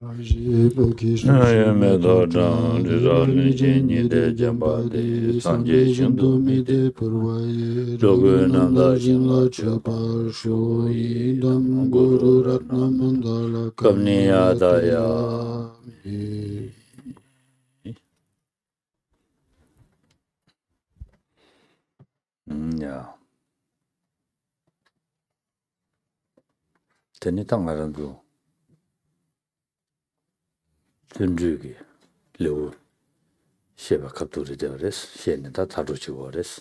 Ayame dodan, nijeni de jambade, sanje shindu mi de jogu nanda shinla chapar shoyi dam guru ratna mandala kamni adaya. Ya, teni tangarandu, tunjugi, lewu, sheba kapturi deores, sheni ta taruchi ores.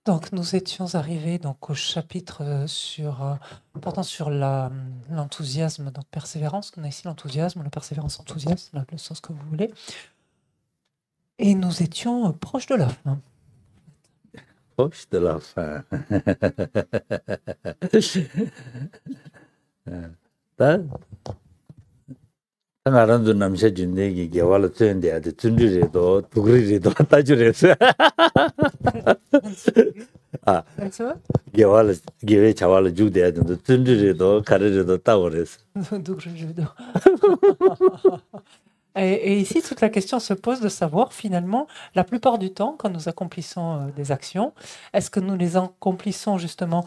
Donc, nous étions arrivés donc, au chapitre portant sur l'enthousiasme, donc persévérance. On a ici l'enthousiasme, la persévérance enthousiasme, le sens que vous voulez. Et nous étions proches de la fin. Proche de la fin. Tangarandu namsha jundegi gewala tuyende ade tunjurido, tugurido, tajuresu. Gewe chawala jugde ade tunjurido, karirido, tagoresu. Et ici, toute la question se pose de savoir, finalement, la plupart du temps, quand nous accomplissons des actions, est-ce que nous les accomplissons justement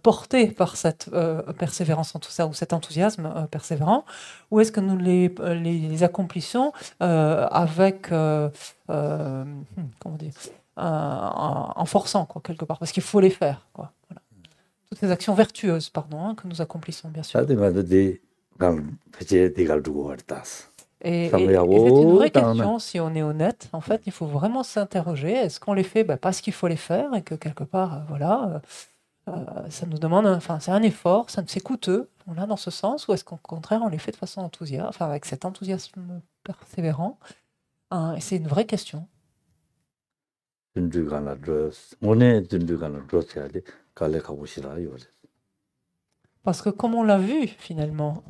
portés par cette persévérance en tout ça, ou cet enthousiasme persévérant, ou est-ce que nous les accomplissons avec, comment dire, en forçant, quoi, quelque part, parce qu'il faut les faire, quoi. Voilà. Toutes les actions vertueuses, pardon, que nous accomplissons, bien sûr. Et c'est une vraie question, si on est honnête. En fait, il faut vraiment s'interroger. Est-ce qu'on les fait parce qu'il faut les faire et que quelque part, voilà, ça nous demande, enfin, c'est un effort, c'est coûteux, on a dans ce sens, ou est-ce qu'au contraire, on les fait de façon enthousiaste, enfin, avec cet enthousiasme persévérant, et c'est une vraie question. Parce que comme on l'a vu finalement,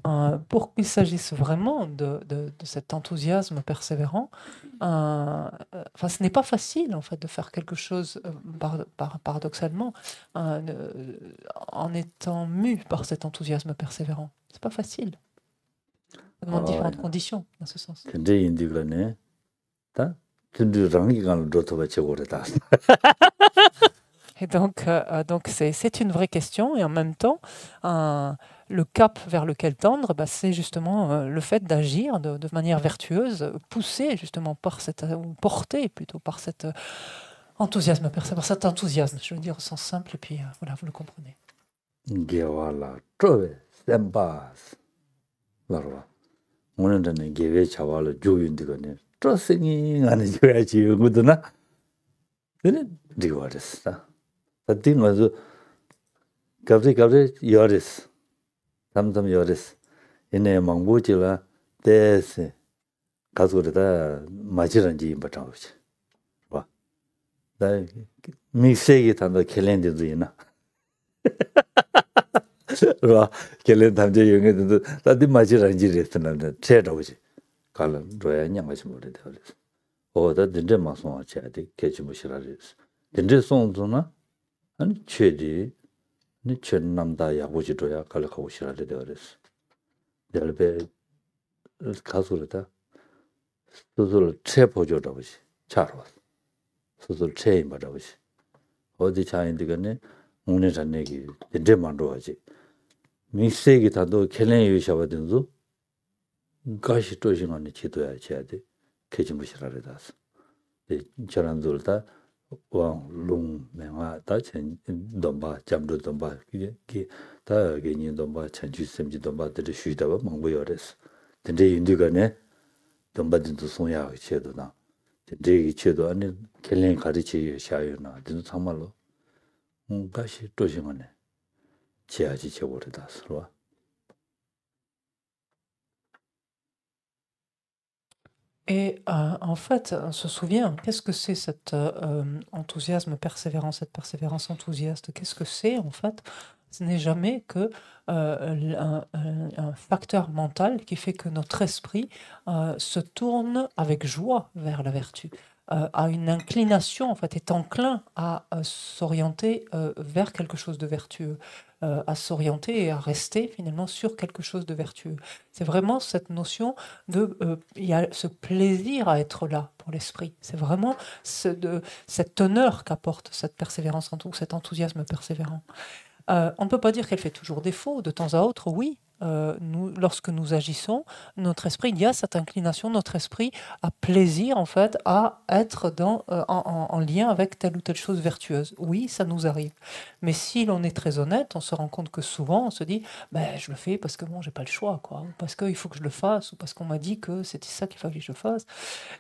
pour qu'il s'agisse vraiment de cet enthousiasme persévérant, ce n'est pas facile en fait de faire quelque chose paradoxalement en étant mu par cet enthousiasme persévérant. C'est pas facile. Ça demande différentes conditions dans ce sens. Et donc c'est une vraie question, et en même temps, le cap vers lequel tendre, c'est justement le fait d'agir de manière vertueuse, poussé justement par ou porté plutôt par cet enthousiasme, par cet enthousiasme, je veux dire au sens simple, et puis voilà, vous le comprenez. Tati ngazu kabri yoris, tam yoris. Ine mangbu chila tese kazuri da machiranji imba changuchi. Da miksegi tanda kelendi zuina. Kelen tamje yungi dindu tati machiranji resina che chaguchi. Kala roya nyangachi mure dewaris. Oda dinde masonga chayadi kechimu shiraris. Dinde songzuna 아니 최디 니 전남다 야고지도야 갈라가고 싫어야 되어res 열배 가수르다 스스로 체포줘라고지 차로 스스로 체인 받아보지 어디 차인데가네 오늘 전내기 이제 만들어야지 미세기 다도 켈레 유샤바든도 가시 또싱한테 지도야 해야 돼 개지무시라래다스 저런들다 왕롱 명화 다천 domba jam도 domba 기 다게니 domba 천주 셈지 domba들이 쉬다가 망고여레스 근데 인디가네 dom바든도 송야 체도나 근데 체도 안에 켈랭 가르치 샤요나 진짜 참말로 가시 또싱하네 지야지 쳐버리다 서로. Et en fait, on se souvient, qu'est-ce que c'est cet enthousiasme persévérant, cette persévérance enthousiaste? Qu'est-ce que c'est en fait? Ce n'est jamais que un facteur mental qui fait que notre esprit se tourne avec joie vers la vertu, a une inclination, en fait, est enclin à s'orienter vers quelque chose de vertueux, à s'orienter et à rester finalement sur quelque chose de vertueux. C'est vraiment cette notion il y a ce plaisir à être là pour l'esprit. C'est vraiment cette honneur qu'apporte cette persévérance, ou cet enthousiasme persévérant. On ne peut pas dire qu'elle fait toujours défaut, de temps à autre, oui. Lorsque nous agissons, notre esprit, il y a cette inclination, notre esprit a plaisir en fait à être en lien avec telle ou telle chose vertueuse. Oui, ça nous arrive. Mais si l'on est très honnête, on se rend compte que souvent on se dit ben, je le fais parce que bon, j'ai pas le choix, quoi, ou parce qu'il faut que je le fasse, ou parce qu'on m'a dit que c'était ça qu'il fallait que je fasse.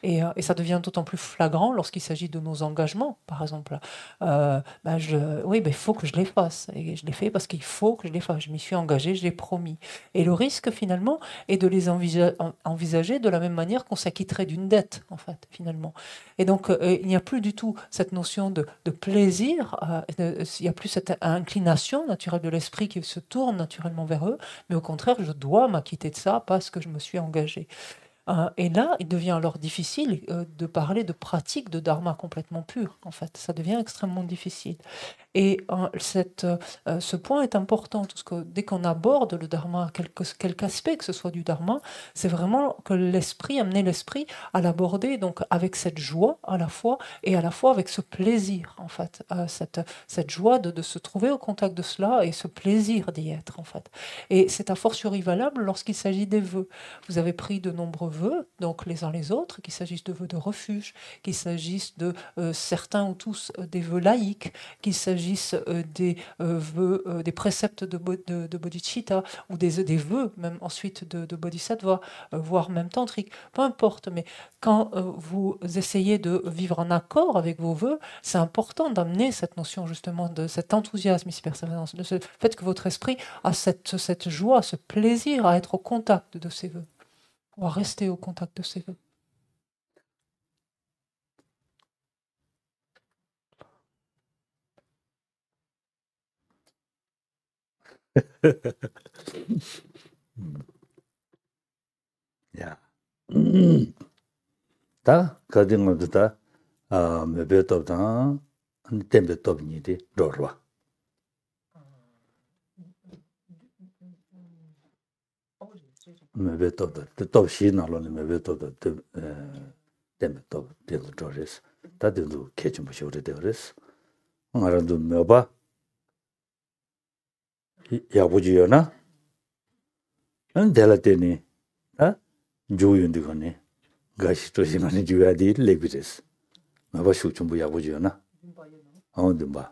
Et ça devient d'autant plus flagrant lorsqu'il s'agit de nos engagements, par exemple. Oui, il faut que je les fasse. Et je les fais parce qu'il faut que je les fasse. Je m'y suis engagé, je l'ai promis. Et le risque, finalement, est de les envisager de la même manière qu'on s'acquitterait d'une dette, en fait, finalement. Et donc, il n'y a plus du tout cette notion de plaisir, il n'y a plus cette inclination naturelle de l'esprit qui se tourne naturellement vers eux, mais au contraire, je dois m'acquitter de ça parce que je me suis engagé. Et là, il devient alors difficile de parler de pratique de dharma complètement pure, en fait. Ça devient extrêmement difficile. Et ce point est important, parce que dès qu'on aborde le dharma, quelque aspect que ce soit du dharma, c'est vraiment que amener l'esprit à l'aborder donc avec cette joie à la fois, et à la fois avec ce plaisir, en fait. Cette joie de se trouver au contact de cela et ce plaisir d'y être, en fait. Et c'est a fortiori valable lorsqu'il s'agit des vœux. Vous avez pris de nombreux vœux, donc les uns les autres, qu'il s'agisse de vœux de refuge, qu'il s'agisse de certains ou tous des vœux laïques, qu'il s'agisse des vœux, des préceptes de bodhicitta, ou des vœux même ensuite de bodhisattva, voire même tantrique, peu importe. Mais quand vous essayez de vivre en accord avec vos vœux, c'est important d'amener cette notion justement de cet enthousiasme, ici persévérance, de ce fait que votre esprit a cette joie, ce plaisir à être au contact de ses vœux, ou à rester au contact de ses vœux. 야, 다 가진 것도 몇백 dob다 템백 dob니디 로르와 몇백 dob다 dob시 나로는 몇백 dob다 템백 dob 되도 저레스 다들도 개좀 보셔도 되어레스 알아도 몇바 야부지요나 안 될때니 아 조윤디 거네 가시 또 시간이 줘야 돼 레비레스 마바 슈좀 야부지요나 dumba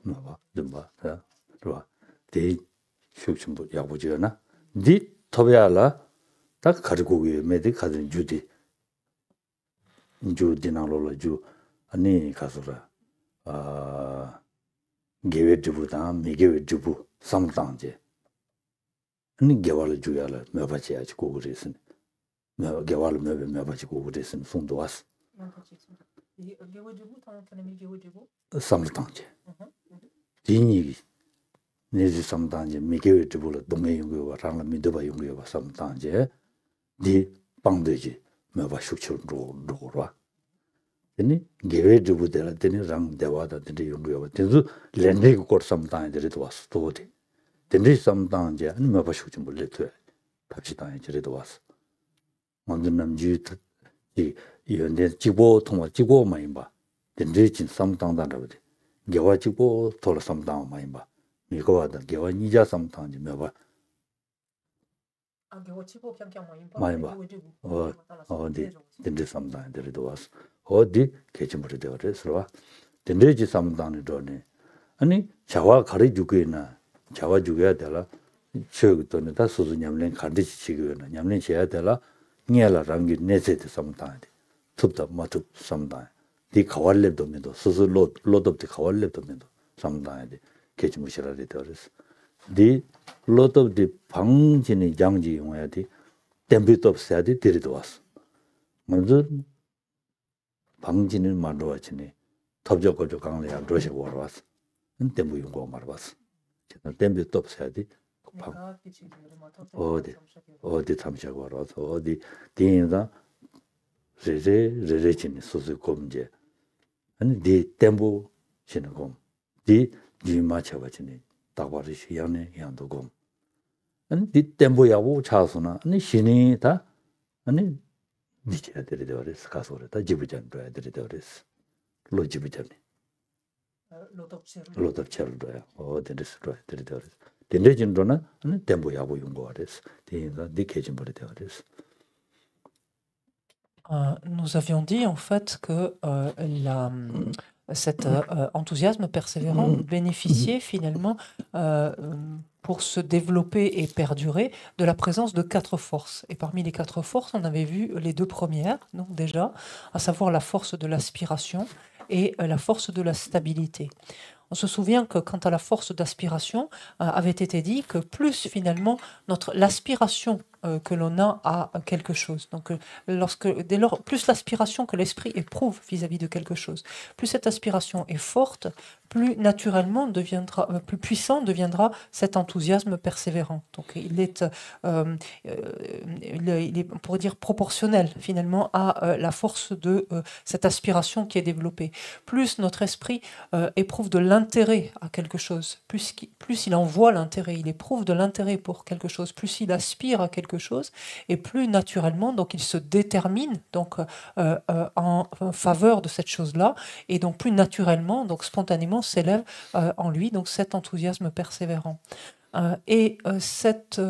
마바 dumba 자 좋아 대 슈좀 야부지요나 디 토베알라 딱 가지고 메디 가든 주디 주디나로로 주 아니 가서라 게웨 주부다 미게웨 주부 삼당제 아니 개월 주야라 메바치 아지 고그레스 며 개월 메바치 고그레스 손도 왔어 삼당제 디니 네지 삼당제 미게웨 주부로 동해 용거와 랑라 미도바 용거와 삼당제 디 방대지 메바 슈처로 로로와 되니 게웨 주부데라 되니 랑 대와다 되니 용거와 되서 렌데고 거 삼당제도 왔어 또디 되니 삼당제 아니 메바 슈처 몰레트 갑시다 이제도 왔어 먼저 남지 이 연대 지보 통화 지보 많이 봐 되니 진 삼당다라고 돼 개와 지보 돌아 삼당 많이 봐 이거 와다 개와 니자 삼당제 메바 많이 봐 어디 되니 삼당제도 왔어 어디 개침부터 되어서 되니지 삼당이 도네 아니 자와 가리 주게나 자와 주게야 되라 저기도는 다 소소 냠len 간디치 지거나 냠len 해야 되라 녀라 랑기 내세트 삼당이 톱다 마톱 삼당 디 가warlep도 면도 소소 로톱디 가warlep도 면도 삼당이 개침부시라리 되어서 디 로톱디 방진이 장지 용해야 돼 템비톱 써야 돼 데리도 왔어 먼저 방진을 만들어지네 톱적거적 강내야 로시 보러 왔어 근데 뭐 용거 말아 봤어 댐비 톱사디 어디 탐자고 알아서 어디 뒤에다 제제진이 소소 검제 아니 디 댐보 신은 디 맞춰가지니 다바르시 양내 양도 검 아니 디 댐보야고 차서나 아니 신이 다 아니 디쳐야 되더라스 가서래 다 지부장 줘야 되더라스 로지부장이 로답처럼도야 어디서 되더라스 된대진도는 아니 댐보야고 용거래스 디가 디케진 버리 되더라스 Nous avions dit en fait que cet enthousiasme persévérant bénéficiait finalement pour se développer et perdurer de la présence de 4 forces. Et parmi les 4 forces, on avait vu les 2 premières, donc déjà, à savoir la force de l'aspiration et la force de la stabilité. On se souvient que quant à la force d'aspiration, avait été dit que plus finalement l'aspiration que l'on a à quelque chose. Donc, dès lors, plus l'aspiration que l'esprit éprouve vis-à-vis de quelque chose, plus cette aspiration est forte, plus naturellement deviendra, plus puissant deviendra cet enthousiasme persévérant. Donc, il est, on pourrait dire, proportionnel finalement à la force de cette aspiration qui est développée. Plus notre esprit éprouve de l'intérêt à quelque chose, plus il en voit l'intérêt, il éprouve de l'intérêt pour quelque chose, plus il aspire à quelque chose, et plus naturellement, donc il se détermine donc en faveur de cette chose-là, et donc plus naturellement, donc spontanément s'élève en lui donc cet enthousiasme persévérant. Cette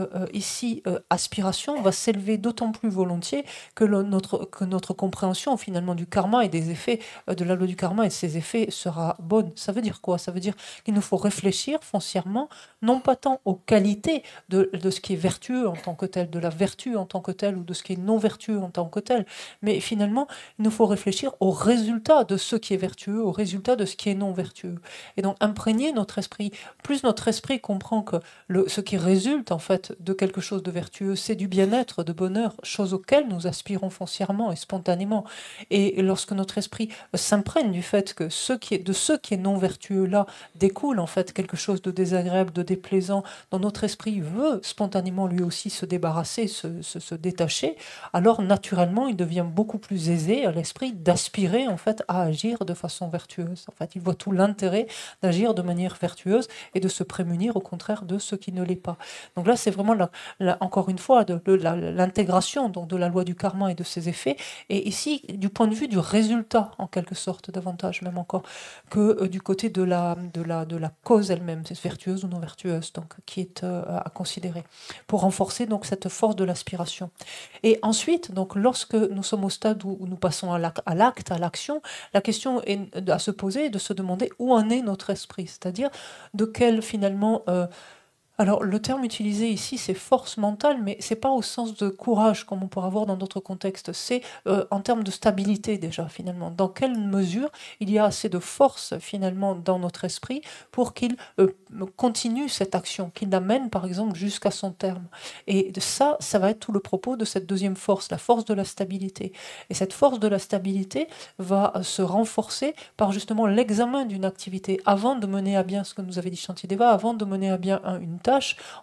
aspiration va s'élever d'autant plus volontiers que notre compréhension finalement du karma et des effets de la loi du karma et de ses effets sera bonne. Ça veut dire quoi? Ça veut dire qu'il nous faut réfléchir foncièrement, non pas tant aux qualités de ce qui est vertueux en tant que tel, de la vertu en tant que telle ou de ce qui est non vertueux en tant que tel, mais finalement il nous faut réfléchir au résultat de ce qui est vertueux, au résultat de ce qui est non vertueux. Et donc imprégner notre esprit, plus notre esprit comprend que ce qui résulte en fait de quelque chose de vertueux, c'est du bien-être, de bonheur, chose auquel nous aspirons foncièrement et spontanément. Et lorsque notre esprit s'imprègne du fait que ce qui est non vertueux là découle en fait quelque chose de désagréable, de déplaisant, dont notre esprit veut spontanément lui aussi se débarrasser, se détacher, alors naturellement il devient beaucoup plus aisé à l'esprit d'aspirer en fait à agir de façon vertueuse. En fait, il voit tout l'intérêt d'agir de manière vertueuse et de se prémunir au contraire de ce qui ne l'est pas. Donc là, c'est vraiment encore une fois l'intégration donc de la loi du karma et de ses effets. Et ici, du point de vue du résultat, en quelque sorte, davantage même encore que du côté de la cause elle-même, c'est vertueuse ou non vertueuse, donc qui est à considérer pour renforcer donc cette force de l'aspiration. Et ensuite, donc lorsque nous sommes au stade où nous passons à l'acte, à l'action, la question est à se poser et de se demander où en est notre esprit, c'est-à-dire de quel finalement alors, le terme utilisé ici, c'est force mentale, mais c'est pas au sens de courage, comme on pourrait avoir dans d'autres contextes. C'est en termes de stabilité, déjà, finalement. Dans quelle mesure il y a assez de force, finalement, dans notre esprit pour qu'il continue cette action, qu'il l'amène, par exemple, jusqu'à son terme. Et ça va être tout le propos de cette deuxième force, la force de la stabilité. Et cette force de la stabilité va se renforcer par, justement, l'examen d'une activité avant de mener à bien ce que nous avait dit Shantideva, avant de mener à bien une tâche.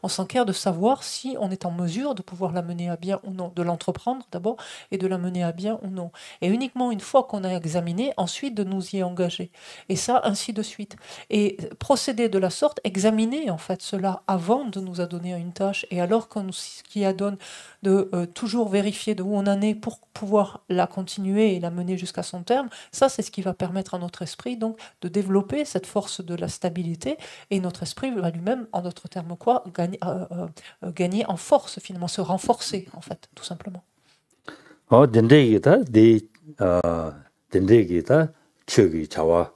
On s'enquiert de savoir si on est en mesure de pouvoir la mener à bien ou non, de l'entreprendre d'abord et de la mener à bien ou non. Et uniquement une fois qu'on a examiné, ensuite de nous y engager. Et ça, ainsi de suite. Et procéder de la sorte, examiner en fait cela avant de nous adonner à une tâche et alors qu'on qui adonne de toujours vérifier de où on en est pour pouvoir la continuer et la mener jusqu'à son terme, ça c'est ce qui va permettre à notre esprit donc de développer cette force de la stabilité et notre esprit va lui-même, en d'autres termes quoi, gagner en force finalement, se renforcer en fait, tout simplement. 된대기다 된대기다 저기 자와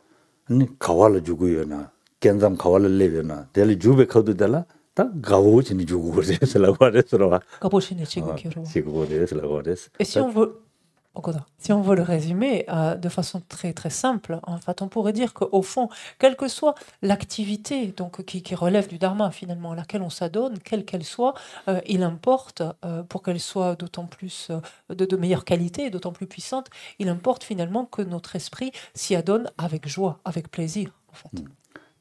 가와를 주고요나 견담 가와를 내려나 될 주베 커도 될라 다 가오진이 주고 그래서라고 그랬어라. 가보시네 지금 기로. 지금 그래서라고 그랬어. Et si on veut le résumer de façon très très simple, en fait, on pourrait dire qu'au fond, quelle que soit l'activité donc qui relève du dharma finalement, à laquelle on s'adonne, quelle qu'elle soit, il importe pour qu'elle soit d'autant plus de meilleure qualité, d'autant plus puissante, il importe finalement que notre esprit s'y adonne avec joie, avec plaisir, en fait.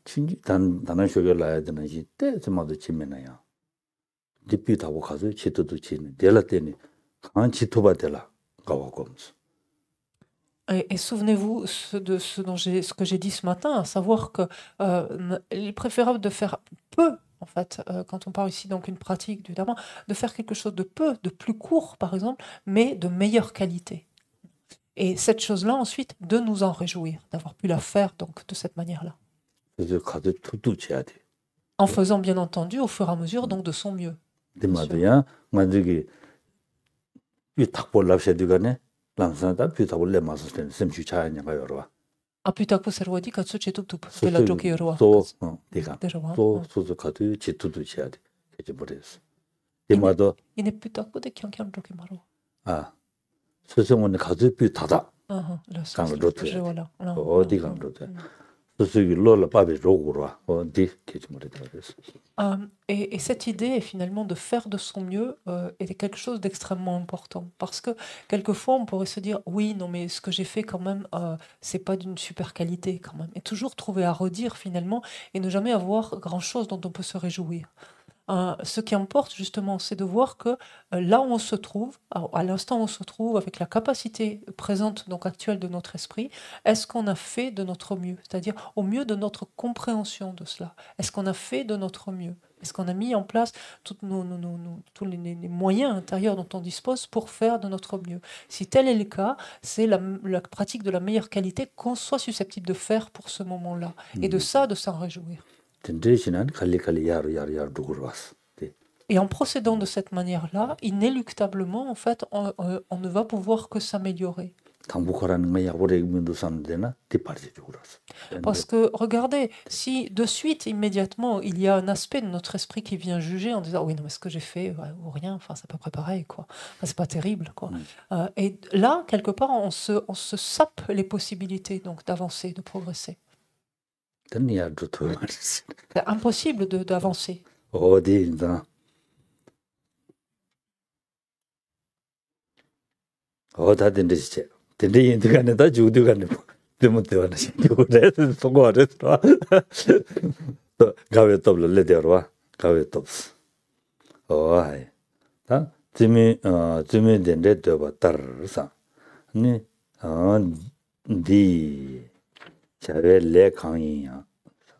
진지 단단 쇼게 라야 되는 시때 좀도 지면이야. 디피다고 가서 지도도 지는 될라 때니 간 지토바 될라 가고 Et souvenez-vous de ce que j'ai dit ce matin, à savoir que il est préférable de faire peu, en fait, quand on parle ici donc une pratique du dharma, de faire quelque chose de peu, de plus court par exemple, mais de meilleure qualité. Et cette chose-là ensuite, de nous en réjouir, d'avoir pu la faire donc de cette manière-là. En faisant bien entendu au fur et à mesure donc de son mieux. Aputaku serwadi katsu chetup de la joki roa. Ine putaku de kyankyang joki maro. 아, 스승은 가지 비타다. Voilà. 어디 감로돼. 스승이 로라 바비 로고라. 어디 계지머리 되었어. Et cette idée, finalement, de faire de son mieux est quelque chose d'extrêmement important. Parce que, quelquefois, on pourrait se dire, oui, non, mais ce que j'ai fait, quand même, c'est pas d'une super qualité, quand même. Et toujours trouver à redire, finalement, et ne jamais avoir grand-chose dont on peut se réjouir. Ce qui importe, justement, c'est de voir que là où on se trouve, à l'instant où on se trouve, avec la capacité présente, donc actuelle de notre esprit, est-ce qu'on a fait de notre mieux? C'est-à-dire au mieux de notre compréhension de cela. Est-ce qu'on a fait de notre mieux? Est-ce qu'on a mis en place tous les moyens intérieurs dont on dispose pour faire de notre mieux? Si tel est le cas, c'est la pratique de la meilleure qualité qu'on soit susceptible de faire pour ce moment-là. Et de ça, de s'en réjouir. Et en procédant de cette manière-là, inéluctablement, en fait, on ne va pouvoir que s'améliorer. Parce que, regardez, si de suite, immédiatement, il y a un aspect de notre esprit qui vient juger en disant « Oui, non, mais ce que j'ai fait, ou rien, enfin, c'est à peu près pareil, quoi. Enfin, c'est pas terrible, quoi. Et là, quelque part, on se sape les possibilités donc d'avancer, de progresser. C'est impossible d'avancer.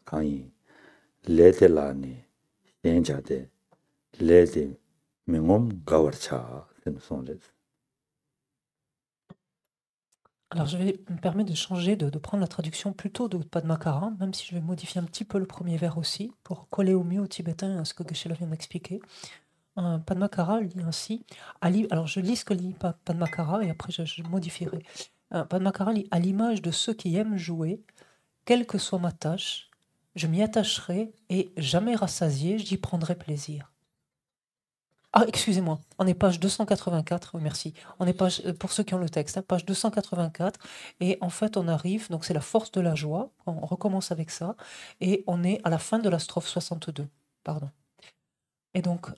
강의 레텔라니 엔자데 레데 명엄 가워차 손레. Alors, je vais me permettre de changer, de prendre la traduction plutôt de Padmakara, même si je vais modifier un petit peu le premier vers aussi, pour coller au mieux au tibétain à ce que Geshe-la vient d'expliquer. Padmakara lit ainsi. Alors, je lis ce que lit Padmakara et après je modifierai. Padmakara lit « À l'image de ceux qui aiment jouer, quelle que soit ma tâche, je m'y attacherai et jamais rassasié, j'y prendrai plaisir. » Ah, excusez-moi, on est page 284, oui, merci. On est page, pour ceux qui ont le texte, page 284, et en fait on arrive, donc c'est la force de la joie, on recommence avec ça, et on est à la fin de la strophe 62, pardon. Et donc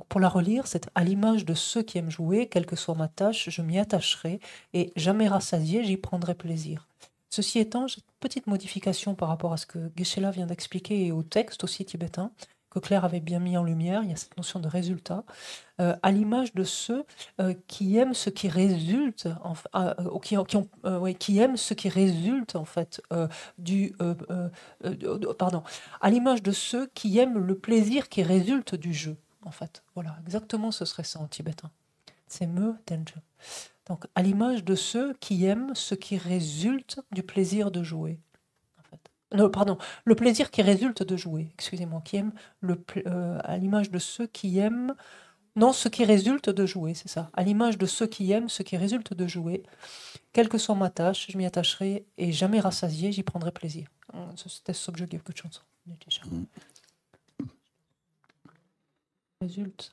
pour la relire, c'est « À l'image de ceux qui aiment jouer, quelle que soit ma tâche, je m'y attacherai, et jamais rassasié, j'y prendrai plaisir. » Ceci étant, j'ai une petite modification par rapport à ce que Geshe-la vient d'expliquer et au texte aussi tibétain, que Claire avait bien mis en lumière. Il y a cette notion de résultat, à l'image de ceux qui aiment ce qui résulte, qui aiment ce qui résulte en fait à l'image de ceux qui aiment le plaisir qui résulte du jeu, en fait. Voilà, exactement, ce serait ça en tibétain. C'est me tenje. Donc, à l'image de ceux qui aiment ce qui résulte du plaisir de jouer. En fait. Non, pardon, le plaisir qui résulte de jouer, excusez-moi, qui aiment à l'image de ceux qui aiment... Non, ce qui résulte de jouer, c'est ça. À l'image de ceux qui aiment ce qui résulte de jouer, quelle que soit ma tâche, je m'y attacherai et jamais rassasié, j'y prendrai plaisir. C'était subjugtive que chanson. Résulte.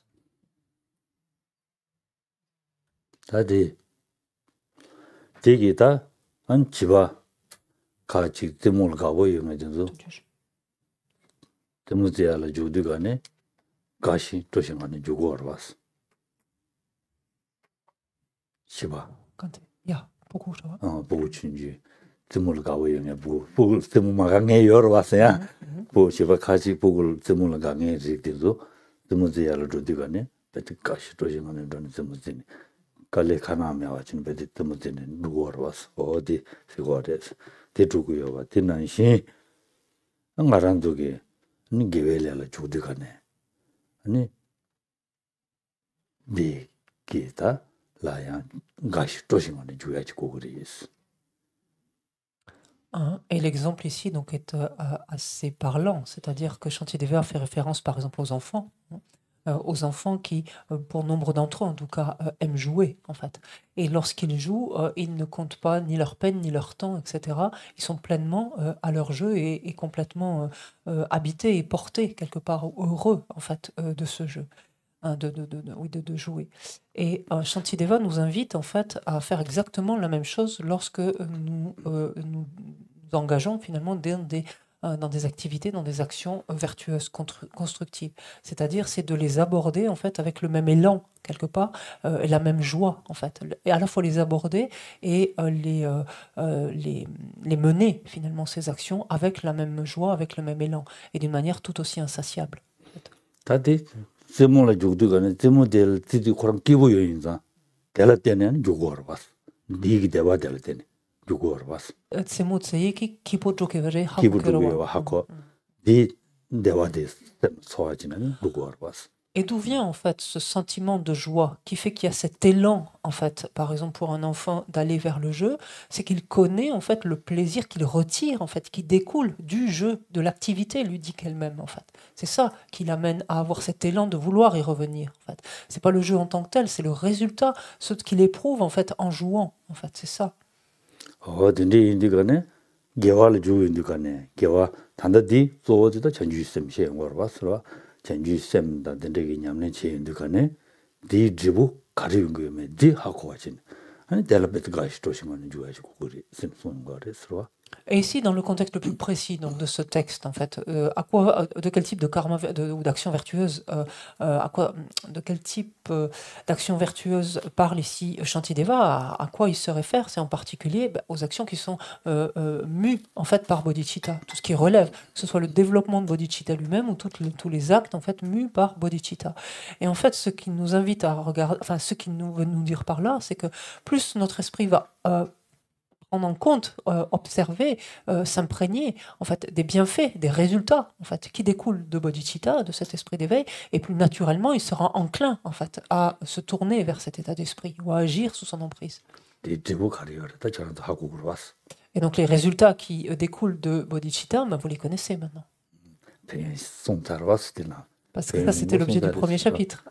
다들 되게다 한 집아 같이 때문을 가고 이러면서 때문에야라 주디가네 가시 도시만에 주고 왔어. 집아. 야, 보고 오셔. 보고 친지 쯤을 가고 영에 북을 쯤만 강에 여러 왔어요. 뭐 제가 같이 북을 쯤을 강에 지기도 쯤을 도디가네. 배트 가시 도지만은 돈 쯤을 갈래 가나면 와진 배트 쯤을 누구로 왔어. 어디 세고래서 대두고요. 와 대난시 안가란도게 니게벨을 주디가네. 아니 비 기타 라야 가시 도지만은 주야지 고그리스. Et l'exemple ici donc est assez parlant, c'est-à-dire que Chantier des Vers fait référence par exemple aux enfants qui, pour nombre d'entre eux en tout cas, aiment jouer en fait. Et lorsqu'ils jouent, ils ne comptent pas ni leur peine ni leur temps, etc. Ils sont pleinement à leur jeu et complètement habités et portés quelque part heureux en fait de ce jeu. De jouer. Et Shantideva nous invite en fait à faire exactement la même chose lorsque nous engageons finalement dans des activités, dans des actions vertueuses, constructives. C'est-à-dire, c'est de les aborder en fait avec le même élan quelque part, et la même joie en fait, et à la fois les aborder et les mener finalement ces actions avec la même joie, avec le même élan, et d'une manière tout aussi insatiable. 제모라 죽도가네 제모델 티디 코랑 기보요 인자 델라 때는 죽어러 봤어 니기 대화 될 때는 죽어러 봤어 제모츠이기 기보족에베레 기보족에와 하고 니 대화데 소화지는 죽어러 봤어. Et d'où vient en fait ce sentiment de joie qui fait qu'il y a cet élan en fait, par exemple pour un enfant d'aller vers le jeu, c'est qu'il connaît en fait le plaisir qu'il retire en fait, qui découle du jeu, de l'activité ludique elle-même en fait. C'est ça qui l'amène à avoir cet élan de vouloir y revenir en fait. C'est pas le jeu en tant que tel, c'est le résultat, ce qu'il éprouve en fait en jouant en fait, c'est ça. 근데 인디가네 개화를 주고 인디가네 개화 단다디 소어지도 전주 셈시에 걸 봤어. 전주 셈다 된데기 냠네 체인디가네 디 지부 가리운 거면 디 하고 와진 아니 델라베트 가시 도시만 주야지 그거리 셈손 거래서. Et ici, dans le contexte le plus précis donc, de ce texte, en fait, de quel type de karma ou d'action vertueuse, de quel type d'action vertueuse parle ici Shantideva, à quoi il se réfère? C'est en particulier aux actions qui sont mues en fait par bodhicitta, tout ce qui relève, que ce soit le développement de bodhicitta lui-même ou tous les actes en fait mus par bodhicitta. Et en fait, ce qui nous invite à regarder, enfin, ce qui nous veut nous dire par là, c'est que plus notre esprit va prendre en compte, observer, s'imprégner en fait des bienfaits, des résultats en fait qui découlent de bodhicitta, de cet esprit d'éveil, et plus naturellement il sera enclin en fait à se tourner vers cet état d'esprit ou à agir sous son emprise. Et donc les résultats qui découlent de bodhicitta, vous les connaissez maintenant. Parce que ça c'était l'objet du premier chapitre.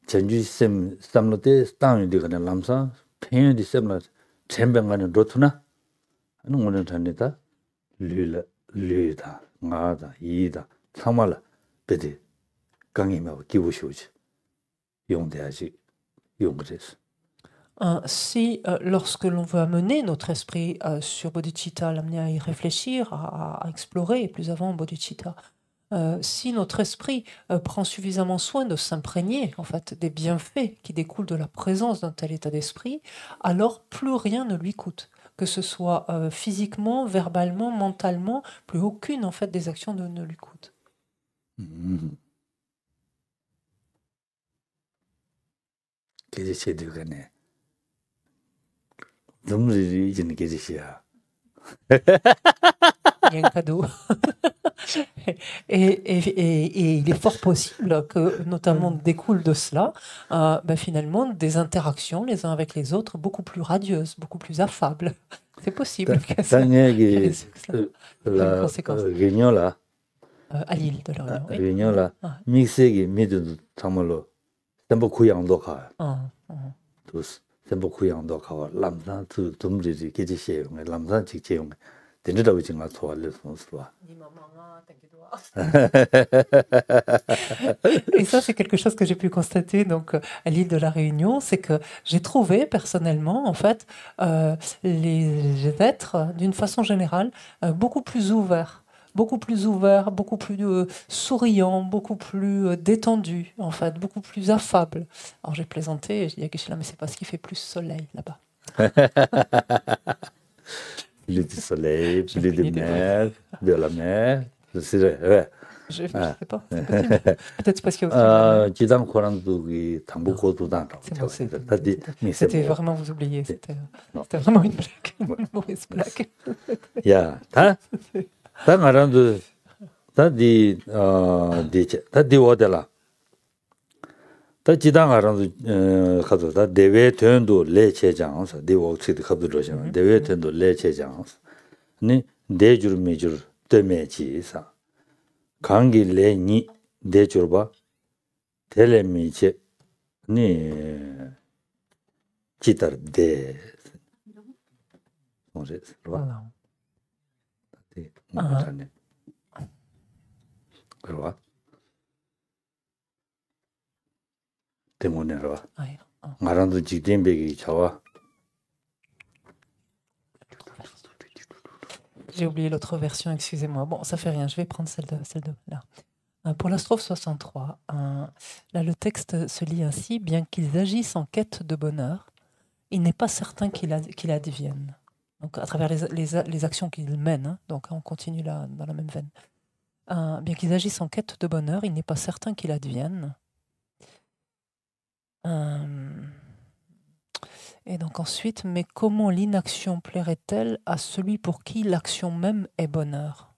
전주 셈 삼로데 땅이 되거나 남사 평연디 셈라 쳔병가는 로투나 하는 오늘 전에다 르다 나다 이다 참말 베디 강이며 기부시오지 용대하지 용그레스. Si, lorsque l'on veut amener notre esprit sur bodhicitta, l'amener à y réfléchir, à explorer plus avant bodhicitta, si notre esprit prend suffisamment soin de s'imprégner en fait des bienfaits qui découlent de la présence d'un tel état d'esprit, alors plus rien ne lui coûte, que ce soit physiquement, verbalement, mentalement, plus aucune en fait des actions ne lui coûte. Il y a un cadeau. Et il est fort possible que, notamment, découle de cela, finalement, des interactions les uns avec les autres beaucoup plus radieuses, beaucoup plus affables. C'est possible que ça ait une conséquence. Réunion là. À l'île de la Réunion. Réunion là. Mixé, mieux tamalo. C'est un peu couillant d'oka. Tous. C'est un peu couillant d'oka. L'amzan, tout le monde dit que c'est chez eux. L'amzan, c'est chez eux. Et ça, c'est quelque chose que j'ai pu constater donc, à l'île de la Réunion, c'est que j'ai trouvé personnellement, en fait, les êtres, d'une façon générale, beaucoup plus ouverts, beaucoup plus ouvert, beaucoup plus souriant, beaucoup plus détendu, en fait, beaucoup plus affable. Alors j'ai plaisanté, j'ai dit à Geshe-la, mais c'est parce qu'il fait plus soleil là-bas. Plus du soleil, J'ai plus de aucune idée. mer, de la mer. C'est vrai, ouais. Je sais pas, c'est possible. Peut-être parce qu'il y a aussi de la mer. 지당 코란도기 당부고 도단라고 C'est moi, c'était vraiment vous oubliez, c'était vraiment une blague, une mauvaise blague. 야, 다 말한도 다디 다디 오데라. 다 지당 알아도 가서 다 대외 된도 레체장서 대워치도 갑들어잖아. 대외 된도 레체장서. 네 대줄 메줄 때매지사. 강기 레니 대줄바 텔레미체 네 기타르데 뭐지? Voilà. 네. 뭐라네. 그러와. 때문에라. 말한도 직된백이 자와. J'ai oublié l'autre version, excusez-moi. Bon, ça fait rien, je vais prendre celle de là. Pour la strophe 63, là le texte se lit ainsi: bien qu'ils agissent en quête de bonheur, il n'est pas certain qu'il advienne. Donc à travers les actions qu'ils mènent, hein, donc on continue là dans la même veine. Bien qu'ils agissent en quête de bonheur, il n'est pas certain qu'il advienne. Et donc ensuite, mais comment l'inaction plairait-elle à celui pour qui l'action même est bonheur?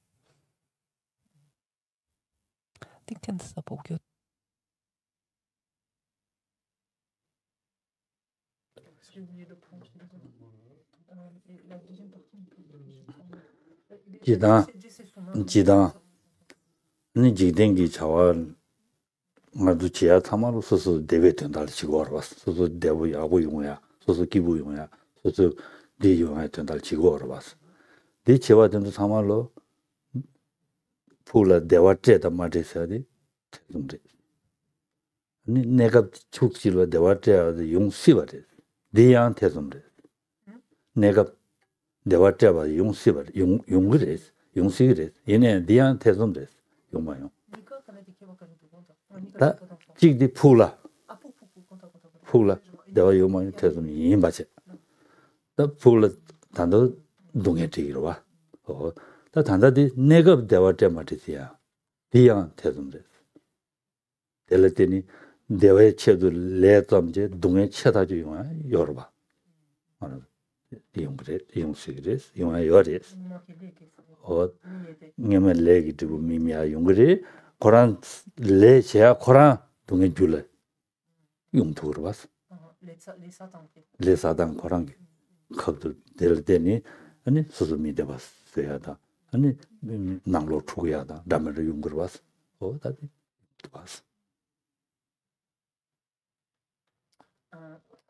지당 니 직된기 자와 나도 지야 타마로 소소 대외 된다를 지고 알아봤어. 소소 대부 야구 용어야. 소소 기부 용어야. 소소 네 용어야 된다를 지고 알아봤어. 네 제와 된도 타마로 풀라 대화제다 말이서디. 근데 니 내가 축지로 대화제야 용시버리. 네한테 좀래. 내가 대화제봐 용시버리. 용그래. 용시그래. 얘네 네한테 좀래. 용마요. 다 직디 풀라 내가 요만 태도 이해받지 다 풀라 단도 동해지기로 와 다 단다디 내가 대화 때 맞지야 비양 태도인데 될 때니 대화의 체도 레점제 동해 체다 주용아 여러 봐 하나 이용식이래 용아 여리 님의 레기도 미미야 용그리 코란 레 제야 코란 동해 줄래 용도로 봤어. 레사당 코란 갑들 될 때니 아니 소소미 돼 봤어야다. 아니 낭로 추고야다. 담을 용거로 봤어. 다디 봤어.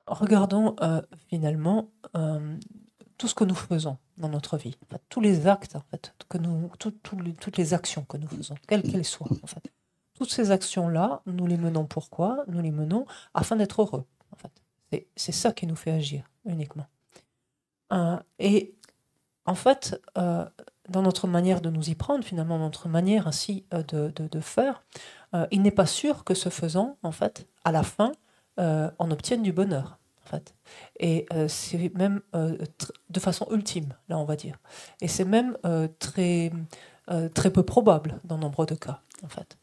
Regardons finalement tout ce que nous faisons dans notre vie, en fait, tous les actes, en fait, toutes les actions que nous faisons, quelles qu'elles soient, en fait. Toutes ces actions-là, nous les menons pourquoi? Nous les menons afin d'être heureux, en fait. C'est ça qui nous fait agir, uniquement. Et en fait, dans notre manière de nous y prendre, finalement, notre manière ainsi de faire, il n'est pas sûr que ce faisant, en fait, à la fin, on obtienne du bonheur. En fait. Et c'est même de façon ultime, là on va dire. Et c'est même très peu probable dans nombre de cas, en fait.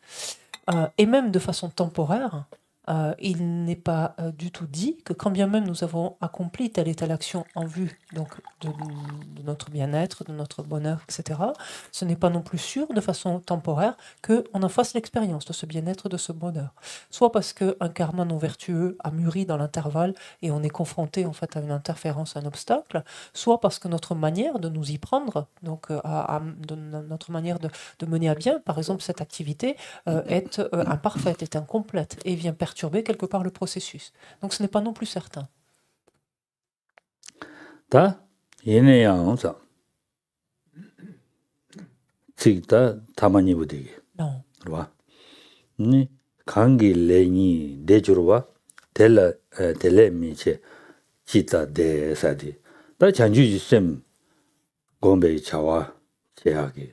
Et même de façon temporaire, il n'est pas du tout dit que quand bien même nous avons accompli telle et telle action en vue donc, de notre bien-être, de notre bonheur, etc., ce n'est pas non plus sûr de façon temporaire qu'on en fasse l'expérience de ce bien-être, de ce bonheur. Soit parce qu'un karma non vertueux a mûri dans l'intervalle et on est confronté en fait à une interférence, à un obstacle, soit parce que notre manière de nous y prendre, donc notre manière de mener à bien, par exemple, cette activité est imparfaite, est incomplète et vient perturber quelque part le processus. Donc ce n'est pas non plus certain. Ta 얘네야 사. 직다 타마니 부디기. Non. 봐. 니 강기 레니 대주로와 텔레미체 기타 데사디. 다 잔주지 셈 곰베 차와 제하기.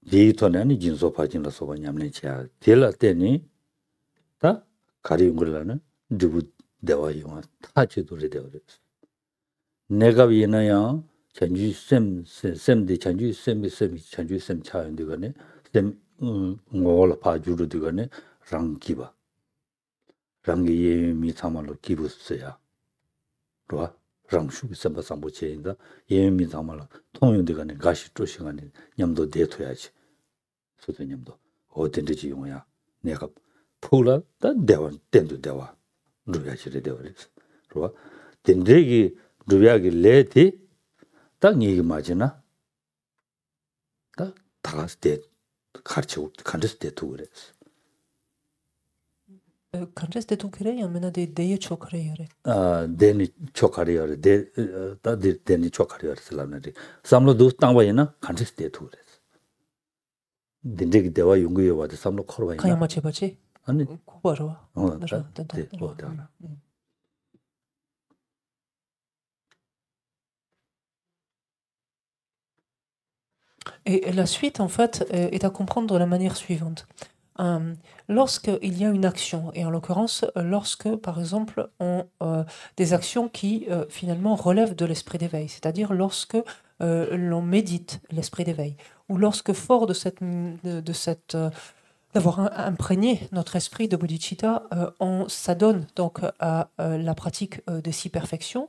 디토는 진소 파진라 소바 냠내치야 딜라 때니 다 가리용글라는 누구 대화 용화 타치도리 되어요. 내가 위나야 전주 쌤디 전주 쌤이 전주 쌤 차인데 거네 쌤 응올 파주로 되거네 랑기바 랑기 예미 참말로 기부스야 로아 랑슈기 쌤바상보체인다 예미 참말로 통용되거네 가시 쪼시간에 냠도 대토야지 소대님도 어딘지 용어야 내가 포라 다 대화 땐도 대화 루야지를 대화했어 로아 덴데기 루야기 레티 딱 얘기 맞으나 딱 다가스 때 가르치고 간데스 때 두고 그랬어. Kanske det tog jag menar det är chokare. 데니 초카리어를 데니 초카리어를 살라는데 삼로도 땅바이나 간데스 때 두고 그랬어. 딘데기 대화 용구에 와도 삼로 코로바이나. Kan jag matcha bachi? 아니 Kubaro. Et la suite, en fait, est à comprendre de la manière suivante. Lorsqu'il y a une action, et en l'occurrence, lorsque, par exemple, des actions qui, finalement, relèvent de l'esprit d'éveil, c'est-à-dire lorsque l'on médite l'esprit d'éveil, ou lorsque, fort de cette d'avoir imprégné notre esprit de bodhicitta, on s'adonne donc à la pratique des 6 perfections.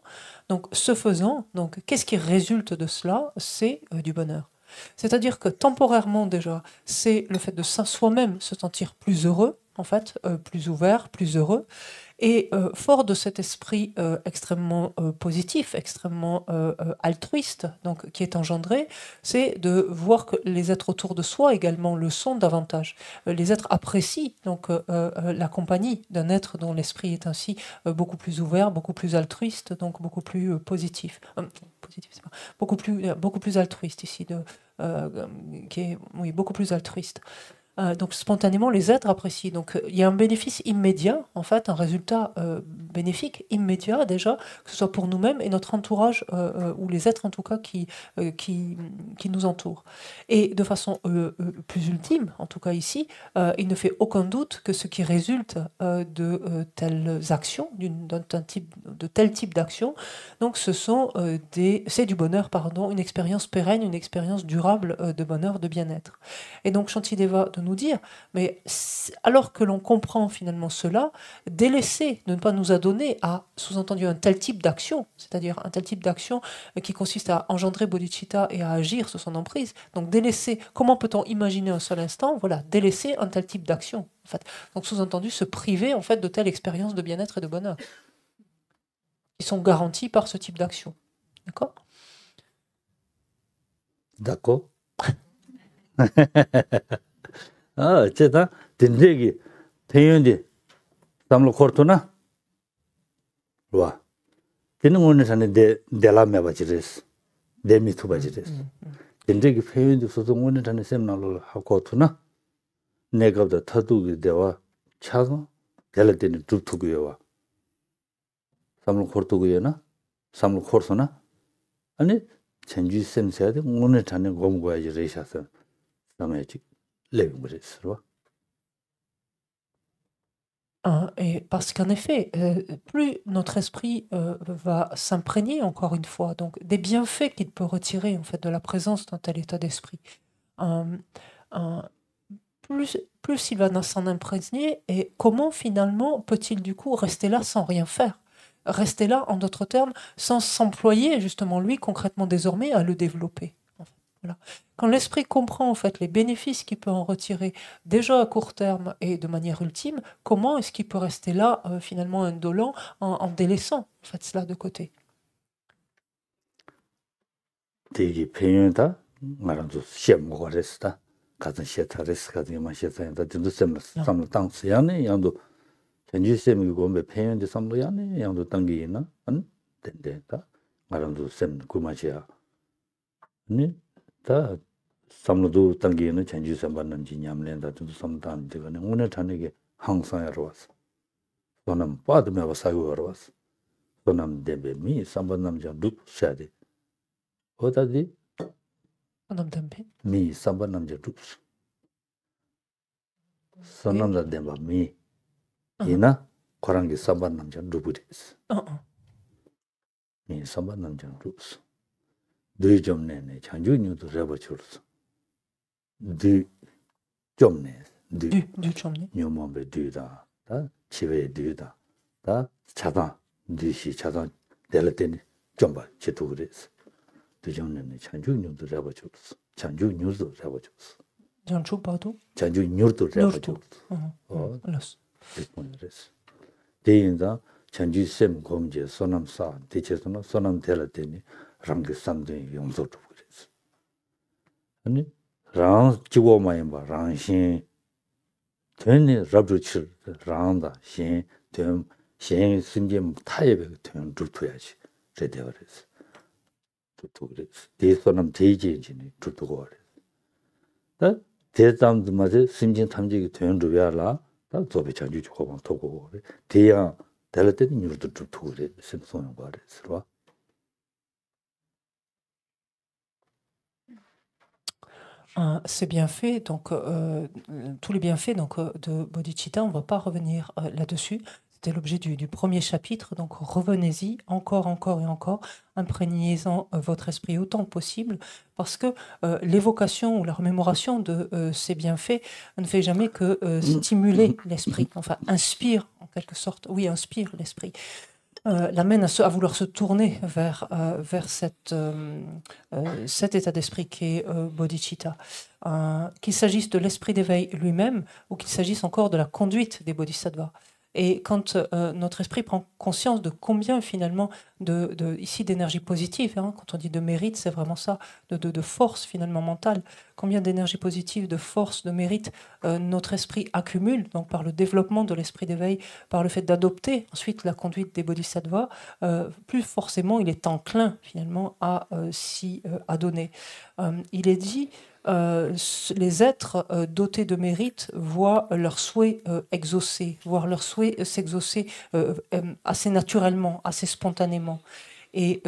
Donc, ce faisant, donc, qu'est-ce qui résulte de cela? C'est du bonheur. C'est-à-dire que temporairement déjà, c'est le fait de soi-même se sentir plus heureux, en fait, plus ouvert, plus heureux, et fort de cet esprit extrêmement positif, extrêmement altruiste, donc qui est engendré, c'est de voir que les êtres autour de soi également le sont davantage. Les êtres apprécient donc la compagnie d'un être dont l'esprit est ainsi beaucoup plus ouvert, beaucoup plus altruiste, donc beaucoup plus positif. C'est pas, beaucoup plus altruiste ici, qui est beaucoup plus altruiste. Donc spontanément, les êtres apprécient. Donc il y a un bénéfice immédiat, en fait, un résultat bénéfique immédiat déjà, que ce soit pour nous-mêmes et notre entourage, ou les êtres en tout cas qui nous entourent. Et de façon plus ultime, en tout cas ici, il ne fait aucun doute que ce qui résulte de telles actions, de tel type d'action, donc c'est du bonheur, pardon, une expérience pérenne, une expérience durable de bonheur, de bien-être. Et donc Shantideva de nous dire, mais alors que l'on comprend finalement cela, délaisser, ne pas nous adonner à, sous-entendu, un tel type d'action, c'est-à-dire un tel type d'action qui consiste à engendrer bodhicitta et à agir sous son emprise. Donc délaisser, comment peut-on imaginer un seul instant, voilà, délaisser un tel type d'action, en fait. Donc sous-entendu, se priver en fait de telles expériences de bien-être et de bonheur qui sont garanties par ce type d'action. D'accord? D'accord. 제가 딘데기 대연디 담로 코르토나 와 되는 거는 전에 데라메 바지레스 데미투 바지레스 딘데기 페연디 소송원은 전에 세미나로 하고토나 내가보다 타두기 대와 차가 데라데니 두투고요와 담로 코르토고요나 담로 코르토나 아니 전주 쌤세야 돼 오늘 전에 공부해야지 레샤서 담에지 Et parce qu'en effet, plus notre esprit va s'imprégner, encore une fois, donc des bienfaits qu'il peut retirer en fait de la présence d'un tel état d'esprit, plus il va s'en imprégner, et comment finalement peut-il du coup rester là sans rien faire? Rester là, en d'autres termes, sans s'employer justement lui concrètement désormais à le développer. Voilà. Quand l'esprit comprend en fait les bénéfices qu'il peut en retirer déjà à court terme et de manière ultime, comment est-ce qu'il peut rester là finalement indolent en délaissant en fait cela de côté? 다 삼로도 당기는 전주 선반는 지냠랜다 좀 섬단 되거는 오늘 저녁에 항상 하러 왔어. 저는 빠드며 와사고 하러 왔어. 저는 데베미 삼반 남자 룩 샤데. 어디지? Sonam Dampe. Mi Samba Namja Drups. Sonamda Demba Mi. Ina Korangi Samba Namja Druburis. Mi Samba Namja Drups. Dui Jomne, Chanju Nudu Rebachurs. Dui Jomne. Du Chomne. Nyomombe Duda. Chive Duda. Chadan. Dushi Chadan Delateni. Jomba Chituris. Dui Jomne, Chanju Nudu Rebachurs. Chanju Nudu Rebachurs. Janchu, pardon. Chanju Nurdu Rebachurs. Los. 대인다 전주 셈 검제 소남사 대체서는 소남 대라더니 랑게 삼대 용서 주고 그랬어. 아니 랑 지고마이 봐 랑신 되네 rabru칠 랑다 신 신제 타입에 된 주토야지. 제대로 그랬어. 주토 그랬어. 대소남 대지진이 주토고 그랬어. 대담도 맞아 심진 탐지기 된 루야라 다 조비 전주 조금 도고 대야 될 때는 뉴도 좀 두고 그래 심소는 거 그랬어. Ces bienfaits, donc tous les bienfaits donc, de bodhicitta, on ne va pas revenir là-dessus. C'était l'objet du premier chapitre, donc revenez-y encore et encore, imprégnez-en votre esprit autant que possible, parce que l'évocation ou la remémoration de ces bienfaits ne fait jamais que stimuler l'esprit, enfin inspire en quelque sorte, oui, inspire l'esprit. L'amène à vouloir se tourner vers cet état d'esprit qui est bodhicitta. Qu'il s'agisse de l'esprit d'éveil lui-même ou qu'il s'agisse encore de la conduite des bodhisattvas. Et quand notre esprit prend conscience de combien finalement ici d'énergie positive, hein, quand on dit de mérite, c'est vraiment ça, de force finalement mentale, combien d'énergie positive, de force, de mérite notre esprit accumule, donc par le développement de l'esprit d'éveil, par le fait d'adopter ensuite la conduite des bodhisattvas, plus forcément il est enclin finalement à s'y adonner. Il est dit les êtres dotés de mérite voient leurs souhaits exaucés, voient leurs souhaits s'exaucer assez naturellement, assez spontanément. Et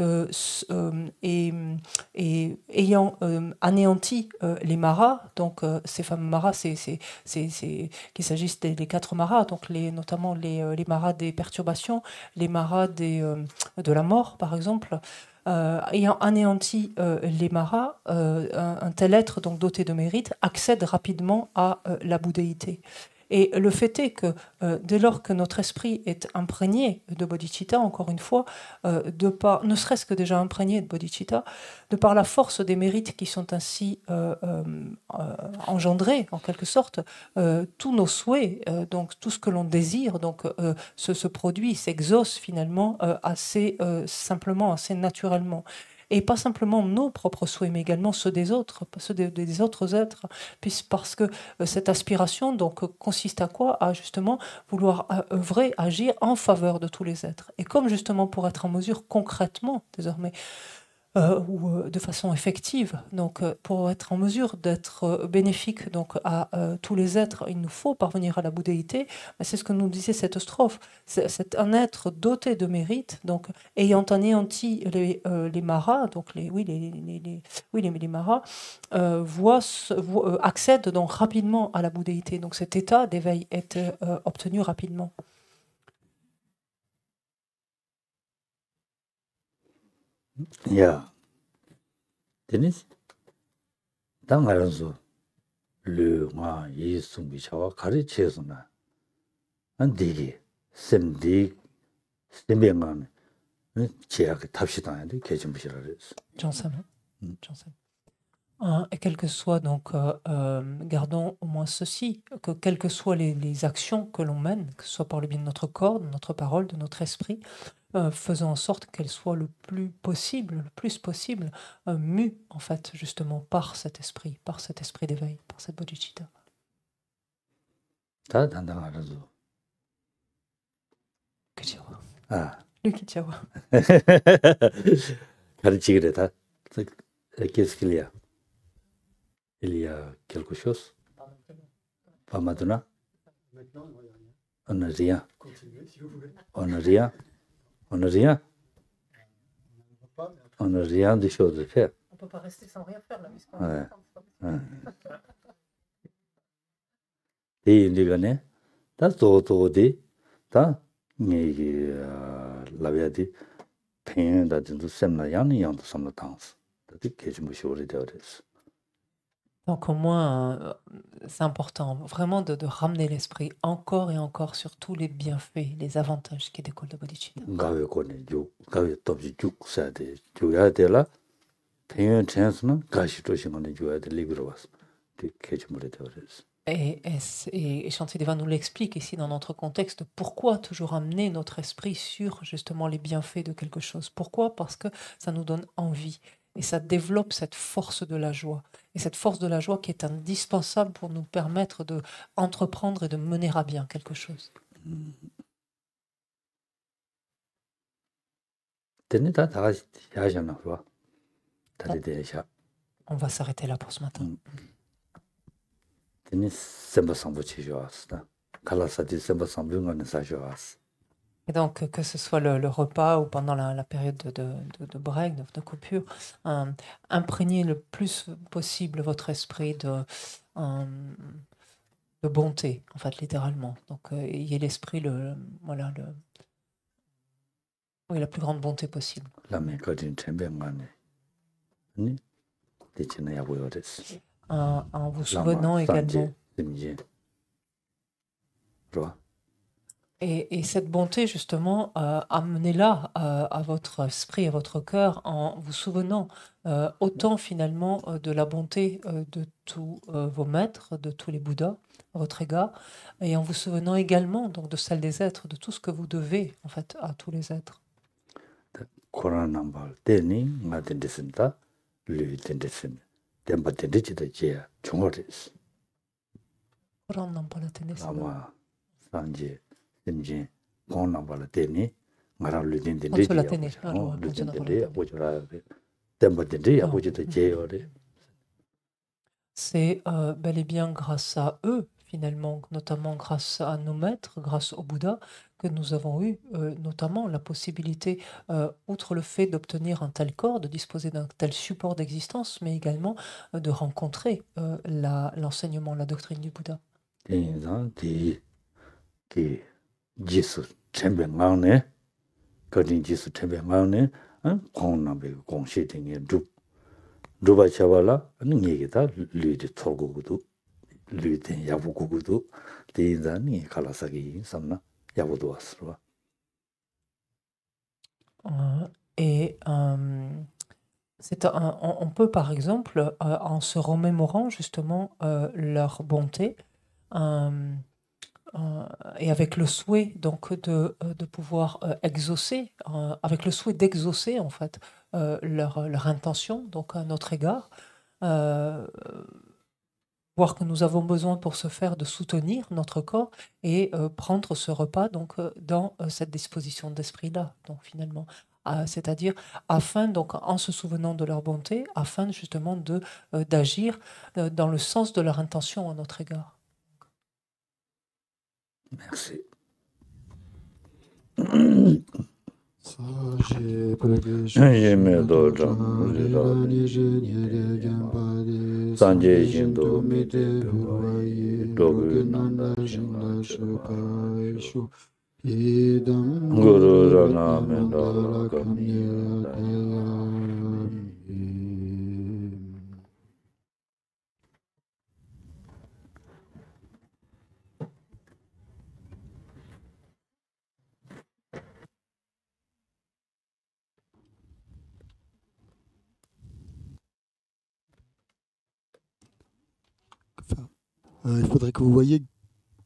ayant anéanti les maras, donc ces fameux maras, qu'il s'agisse des 4 maras, donc notamment les maras des perturbations, les maras de la mort par exemple, ayant anéanti les maras, un tel être donc doté de mérite accède rapidement à la bouddhéité. Et le fait est que dès lors que notre esprit est imprégné de bodhicitta, encore une fois, ne serait-ce que déjà imprégné de bodhicitta, de par la force des mérites qui sont ainsi engendrés, en quelque sorte, tous nos souhaits, donc tout ce que l'on désire, donc se produit, s'exauce finalement assez simplement, assez naturellement. Et pas simplement nos propres souhaits, mais également ceux des autres, ceux des autres êtres, parce que cette aspiration donc, consiste à quoi? À justement vouloir œuvrer, agir en faveur de tous les êtres. Et comme justement pour être en mesure concrètement, désormais, ou de façon effective, donc pour être en mesure d'être bénéfique donc, à tous les êtres, il nous faut parvenir à la bouddhéité. C'est ce que nous disait cette strophe. C'est un être doté de mérite, donc ayant anéanti les maras, donc les maras, accède donc rapidement à la bouddhéité. Donc cet état d'éveil est obtenu rapidement. Yeah. Denis, dans la raison, le moi, il sont bichawa, carré chesona. Un digi, semdi, sembengan, chia que tapsitan, kechum bichararis. Johnson. Et quel que soit, donc, gardons au moins ceci, que quelles que soient les actions que l'on mène, que ce soit par le biais de notre corps, de notre parole, de notre esprit, faisons en sorte qu'elles soient le plus possible, mues, en fait, justement, par cet esprit d'éveil, par cette bodhicitta. Kichiawa. Le Kichiawa. Qu'est-ce qu'il y a? Il y a quelque chose? Pas maintenant? On n'a rien. On n'a rien. On n'a rien. On n'a rien de choses à faire. On peut pas rester sans rien faire là, puisqu'on Ouais. est 이 인디가네 다 도도디 다 니 라비아디 펜다 진도 셈나 양이 양도 섬나 당스 다디 계지 무시오리 되어res. Donc au moins, c'est important vraiment de ramener l'esprit encore et encore sur tous les bienfaits, les avantages qui découlent de bodhicitta. 가외 고네 주 가외 톱지 쭉 사야돼 줘야 되라 펜 찬스는 가시 도시만에 줘야 돼 리브로 왔어 디 계지 무리 되어res. Et Shantideva nous l'explique ici dans notre contexte, pourquoi toujours amener notre esprit sur justement les bienfaits de quelque chose. Pourquoi? Parce que ça nous donne envie et ça développe cette force de la joie. Et cette force de la joie qui est indispensable pour nous permettre d'entreprendre et de mener à bien quelque chose. On va s'arrêter là pour ce matin. Et donc, que ce soit le repas ou pendant la période de break, de coupure, imprégnez le plus possible votre esprit de bonté, en fait, littéralement. Donc, ayez l'esprit, oui, la plus grande bonté possible. En vous souvenant également. Et cette bonté, justement, amenez-la à votre esprit, à votre cœur, en vous souvenant autant finalement de la bonté de tous vos maîtres, de tous les Bouddhas, à votre égard, et en vous souvenant également donc, de celle des êtres, de tout ce que vous devez en fait à tous les êtres. C'est bel et bien grâce à eux, finalement, notamment grâce à nos maîtres, grâce au Bouddha, que nous avons eu notamment la possibilité, outre le fait d'obtenir un tel corps, de disposer d'un tel support d'existence, mais également de rencontrer l'enseignement, la doctrine du Bouddha. Jisu chenpe ngang kadin jisu chenpe ngang kong nambe kong she tingi drupa chabala ngi ta lui de tolgo gudu lui de yabu gudu de za ni kalasagi samna yabu do aswa. Et on peut par exemple, en se remémorant justement leur bonté, et avec le souhait donc de pouvoir exaucer, avec le souhait d'exaucer en fait leur intention donc à notre égard, voir que nous avons besoin pour ce faire de soutenir notre corps et prendre ce repas donc dans cette disposition d'esprit là donc finalement. C'est-à-dire afin donc en se souvenant de leur bonté, afin justement d'agir dans le sens de leur intention à notre égard. Merci. Il faudrait que vous voyiez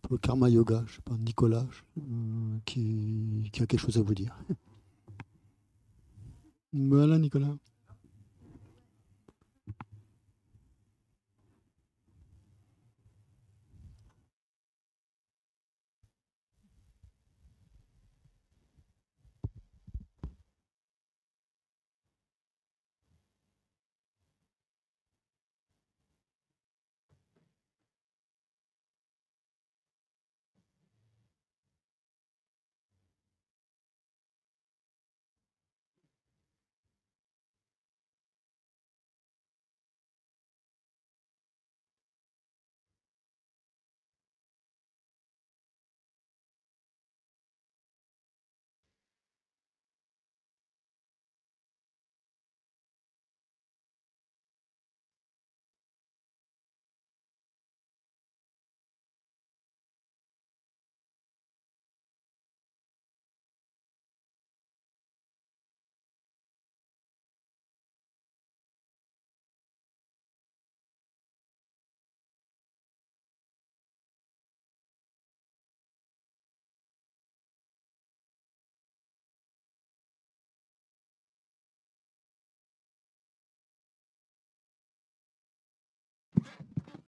pour le karma yoga, je sais pas, Nicolas, qui a quelque chose à vous dire. Voilà, Nicolas.